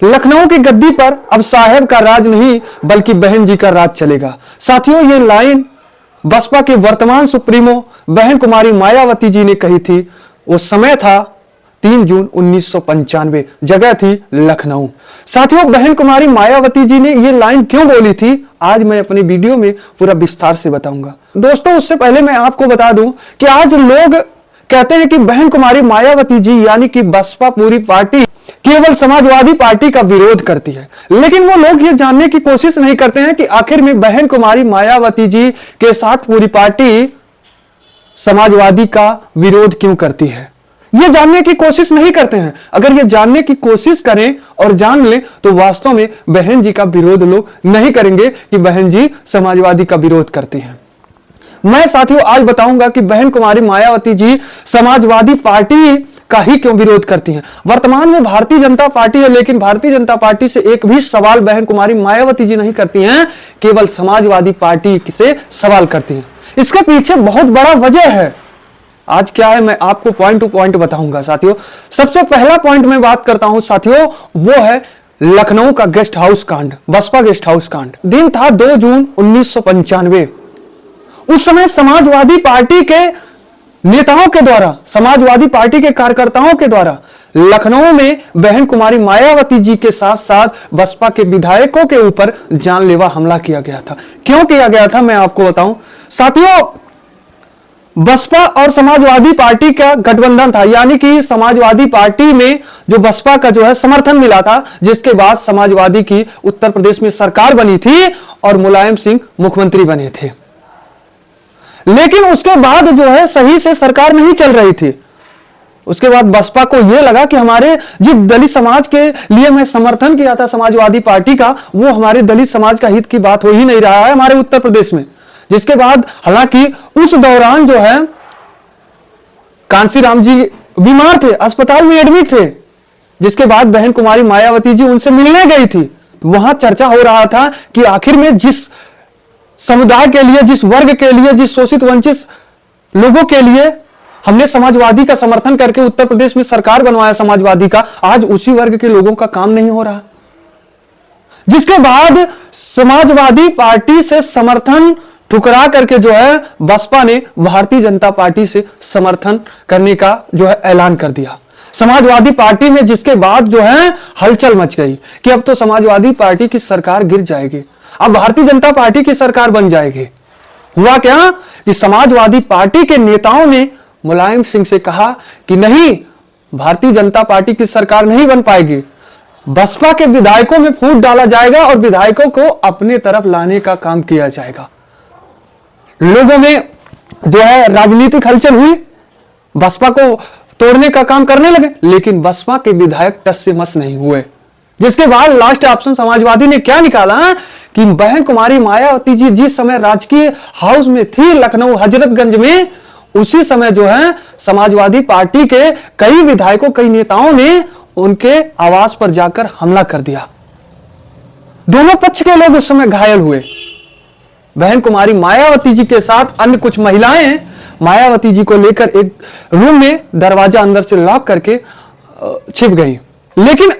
लखनऊ की गद्दी पर अब साहेब का राज नहीं बल्कि बहन जी का राज चलेगा। साथियों, ये लाइन बसपा के वर्तमान सुप्रीमो बहन कुमारी मायावती जी ने कही थी। वो समय था 3 जून 1995, जगह थी लखनऊ। साथियों, बहन कुमारी मायावती जी ने ये लाइन क्यों बोली थी, आज मैं अपनी वीडियो में पूरा विस्तार से बताऊंगा। दोस्तों, उससे पहले मैं आपको बता दूं कि आज लोग कहते हैं कि बहन कुमारी मायावती जी यानी कि बसपा पूरी पार्टी केवल समाजवादी पार्टी का विरोध करती है, लेकिन वो लोग ये जानने की कोशिश नहीं करते हैं कि आखिर में बहन कुमारी मायावती जी के साथ पूरी पार्टी समाजवादी का विरोध क्यों करती है। ये जानने की कोशिश नहीं करते हैं। अगर ये जानने की कोशिश करें और जान लें तो वास्तव में बहन जी का विरोध लोग नहीं करेंगे कि बहन जी समाजवादी का विरोध करती हैं। मैं साथियों आज बताऊंगा कि बहन कुमारी मायावती जी समाजवादी पार्टी का ही क्यों विरोध करती हैं। वर्तमान में भारतीय जनता पार्टी है, लेकिन भारतीय जनता पार्टी से एक भी सवाल बहन कुमारी मायावती जी नहीं करती हैं, केवल समाजवादी पार्टी से सवाल करती हैं। इसके पीछे बहुत बड़ा वजह है। आज क्या है मैं आपको पॉइंट टू पॉइंट बताऊंगा। साथियों, सबसे पहला पॉइंट मैं बात करता हूं साथियों, वो है लखनऊ का गेस्ट हाउस कांड, बसपा गेस्ट हाउस कांड। दिन था 2 जून 1995। उस समय समाजवादी पार्टी के नेताओं के द्वारा, समाजवादी पार्टी के कार्यकर्ताओं के द्वारा लखनऊ में बहन कुमारी मायावती जी के साथ साथ बसपा के विधायकों के ऊपर जानलेवा हमला किया गया था। क्यों किया गया था मैं आपको बताऊं। साथियों, बसपा और समाजवादी पार्टी का गठबंधन था, यानी कि समाजवादी पार्टी में जो बसपा का जो है समर्थन मिला था, जिसके बाद समाजवादी की उत्तर प्रदेश में सरकार बनी थी और मुलायम सिंह मुख्यमंत्री बने थे। लेकिन उसके बाद जो है सही से सरकार नहीं चल रही थी। उसके बाद बसपा को यह लगा कि हमारे जिस दलित समाज के लिए मैं समर्थन किया था समाजवादी पार्टी का, वो हमारे दलित समाज का हित की बात हो ही नहीं रहा है हमारे उत्तर प्रदेश में। जिसके बाद हालांकि उस दौरान जो है कांसीराम जी बीमार थे, अस्पताल में एडमिट थे, जिसके बाद बहन कुमारी मायावती जी उनसे मिलने गई थी। तो वहां चर्चा हो रहा था कि आखिर में जिस समुदाय के लिए, जिस वर्ग के लिए, जिस शोषित वंचित लोगों के लिए हमने समाजवादी का समर्थन करके उत्तर प्रदेश में सरकार बनवाया समाजवादी का, आज उसी वर्ग के लोगों का काम नहीं हो रहा। जिसके बाद समाजवादी पार्टी से समर्थन ठुकरा करके जो है बसपा ने भारतीय जनता पार्टी से समर्थन करने का जो है ऐलान कर दिया समाजवादी पार्टी में। जिसके बाद जो है हलचल मच गई कि अब तो समाजवादी पार्टी की सरकार गिर जाएगी, अब भारतीय जनता पार्टी की सरकार बन जाएगी। हुआ क्या कि समाजवादी पार्टी के नेताओं ने मुलायम सिंह से कहा कि नहीं, भारतीय जनता पार्टी की सरकार नहीं बन पाएगी, बसपा के विधायकों में फूट डाला जाएगा और विधायकों को अपने तरफ लाने का काम किया जाएगा। लोगों में जो है राजनीतिक हलचल हुई, बसपा को तोड़ने का काम करने लगे, लेकिन बसपा के विधायक टस से मस नहीं हुए। जिसके बाद लास्ट ऑप्शन समाजवादी ने क्या निकाला कि बहन कुमारी मायावती जी जिस समय राजकीय हाउस में थी लखनऊ हजरतगंज में, उसी समय जो है समाजवादी पार्टी के कई विधायकों, कई नेताओं ने उनके आवास पर जाकर हमला कर दिया। दोनों पक्ष के लोग उस समय घायल हुए। बहन कुमारी मायावती जी के साथ अन्य कुछ महिलाएं मायावती जी को लेकर एक रूम में दरवाजा अंदर से लॉक करके छिप गई। लेकिन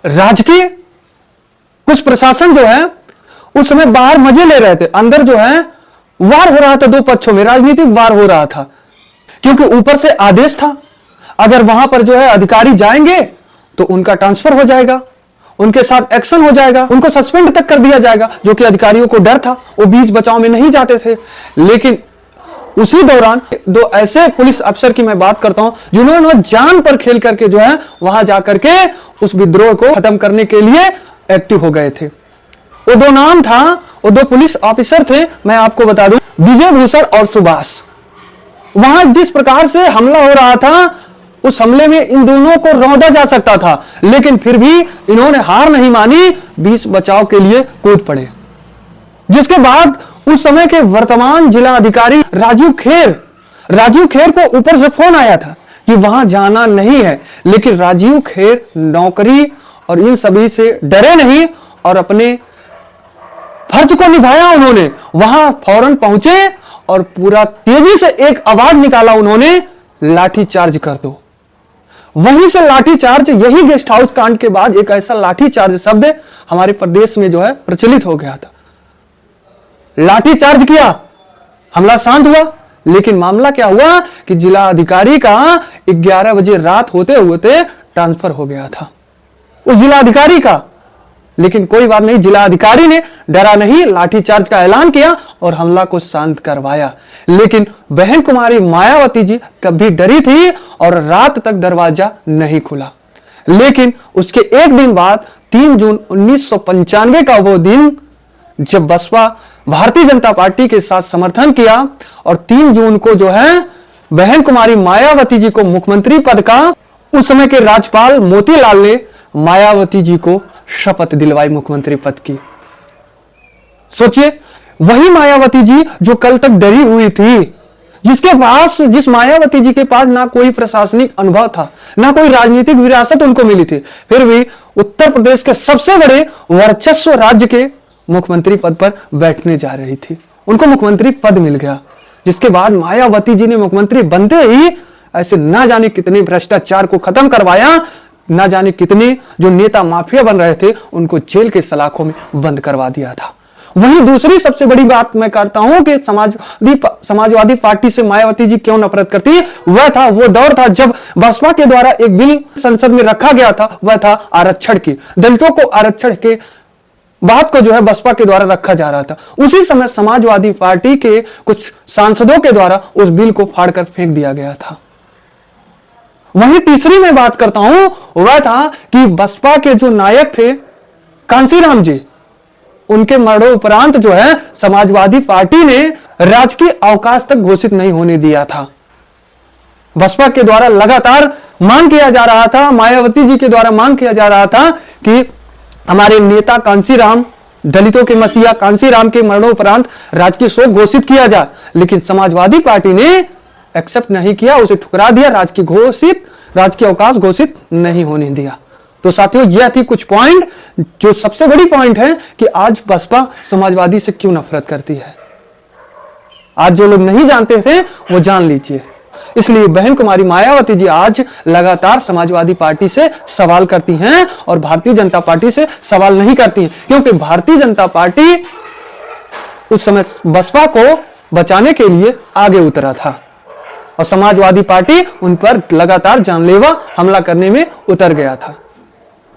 राजकीय कुछ प्रशासन जो है उस समय बाहर मजे ले रहे थे, अंदर जो है वार हो रहा था, दो पक्षों में राजनीतिक वार हो रहा था, क्योंकि ऊपर से आदेश था अगर वहां पर जो है अधिकारी जाएंगे तो उनका ट्रांसफर हो जाएगा, उनके साथ एक्शन हो जाएगा, उनको सस्पेंड तक कर दिया जाएगा, जो कि अधिकारियों को डर था, वो बीच बचाव में नहीं जाते थे। लेकिन उसी दौरान 2 ऐसे पुलिस अफसर की मैं बात करता हूं जिन्होंने जान पर खेल करके जो है वहां जाकर के उस विद्रोह को खत्म करने के लिए एक्टिव हो गए थे। वो 2 नाम था, वो 2 पुलिस ऑफिसर थे, मैं आपको बता दूं, विजय भूषण और सुभाष। वहां जिस प्रकार से हमला हो रहा था, उस हमले में इन दोनों को रौंदा जा सकता था, लेकिन फिर भी इन्होंने हार नहीं मानी, बीच बचाव के लिए कूद पड़े। जिसके बाद उस समय के वर्तमान जिला अधिकारी राजीव खेर को ऊपर से फोन आया था कि वहां जाना नहीं है, लेकिन राजीव खेर नौकरी और इन सभी से डरे नहीं और अपने फर्ज को निभाया। उन्होंने वहां फौरन पहुंचे और पूरा तेजी से एक आवाज निकाला उन्होंने, लाठी चार्ज कर दो। वहीं से लाठीचार्ज, यही गेस्ट हाउस कांड के बाद एक ऐसा लाठीचार्ज शब्द हमारे प्रदेश में जो है प्रचलित हो गया था। लाठीचार्ज किया, हमला शांत हुआ, लेकिन मामला क्या हुआ कि जिला अधिकारी का 11 बजे रात होते होते ट्रांसफर हो गया था उस जिला अधिकारी का। लेकिन कोई बात नहीं, जिला अधिकारी ने डरा नहीं, लाठीचार्ज का ऐलान किया और हमला को शांत करवाया। लेकिन बहन कुमारी मायावती जी तब भी डरी थी और रात तक दरवाजा नहीं खुला। लेकिन उसके एक दिन बाद 3 जून 1995 का वो दिन जब बसपा भारतीय जनता पार्टी के साथ समर्थन किया और 3 जून को जो है बहन कुमारी मायावती जी को मुख्यमंत्री पद का उस समय के राज्यपाल मोतीलाल ने मायावती जी को शपथ दिलवाई मुख्यमंत्री पद की। सोचिए, वही मायावती जी जो कल तक डरी हुई थी, जिस मायावती जी के पास ना कोई प्रशासनिक अनुभव था, ना कोई राजनीतिक विरासत उनको मिली थी, फिर भी उत्तर प्रदेश के सबसे बड़े वर्चस्व राज्य के मुख्यमंत्री पद पर बैठने जा रही थी। उनको मुख्यमंत्री पद मिल गया, जिसके बाद मायावती जी ने मुख्यमंत्री बनते ही ऐसे ना जाने कितने भ्रष्टाचार को खत्म करवाया, ना जाने कितने जो नेता माफिया बन रहे थे उनको जेल के सलाखों में बंद करवा दिया था। वहीं दूसरी सबसे बड़ी बात मैं करता हूं कि समाजवादी पार्टी से मायावती जी क्यों नफरत करती है, वो दौर था जब बसपा के द्वारा एक बिल संसद में रखा गया था, वह था आरक्षण की। दलितों को आरक्षण के बात को जो है बसपा के द्वारा रखा जा रहा था। उसी समय समाजवादी पार्टी के कुछ सांसदों के द्वारा उस बिल को फाड़कर फेंक दिया गया था। वहीं तीसरी मैं बात करता हूं, वह था कि बसपा के जो नायक थे कांसीराम जी, उनके मरणोपरांत जो है समाजवादी पार्टी ने राजकीय अवकाश तक घोषित नहीं होने दिया था। बसपा के द्वारा लगातार मांग किया जा रहा था, मायावती जी के द्वारा मांग किया जा रहा था कि हमारे नेता कांसीराम, दलितों के मसीहा कांसीराम के मरणोपरांत राजकीय शोक घोषित किया जाए, लेकिन समाजवादी पार्टी ने एक्सेप्ट नहीं किया, उसे ठुकरा दिया, राजकीय अवकाश घोषित नहीं होने दिया। तो साथियों, यह थी कुछ पॉइंट, जो सबसे बड़ी पॉइंट है कि आज बसपा समाजवादी से क्यों नफरत करती है। आज जो लोग नहीं जानते थे वो जान लीजिए। इसलिए बहन कुमारी मायावती जी आज लगातार समाजवादी पार्टी से सवाल करती हैं और भारतीय जनता पार्टी से सवाल नहीं करती हैं, क्योंकि भारतीय जनता पार्टी उस समय बसपा को बचाने के लिए आगे उतरा था और समाजवादी पार्टी उन पर लगातार जानलेवा हमला करने में उतर गया था,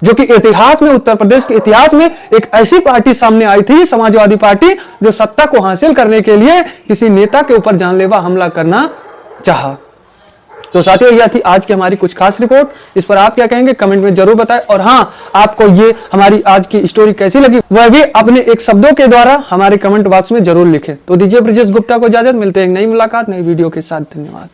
जो कि इतिहास में, उत्तर प्रदेश के इतिहास में एक ऐसी पार्टी सामने आई थी, समाजवादी पार्टी, जो सत्ता को हासिल करने के लिए किसी नेता के ऊपर जानलेवा हमला करना चाहा। तो साथियों, यह थी आज की हमारी कुछ खास रिपोर्ट। इस पर आप क्या कहेंगे कमेंट में जरूर बताएं, और हाँ, आपको ये हमारी आज की स्टोरी कैसी लगी वह भी अपने एक शब्दों के द्वारा हमारे कमेंट बॉक्स में जरूर लिखें। तो दीजिए ब्रिजेश गुप्ता को इजाजत, मिलते हैं एक नई मुलाकात नई वीडियो के साथ। धन्यवाद।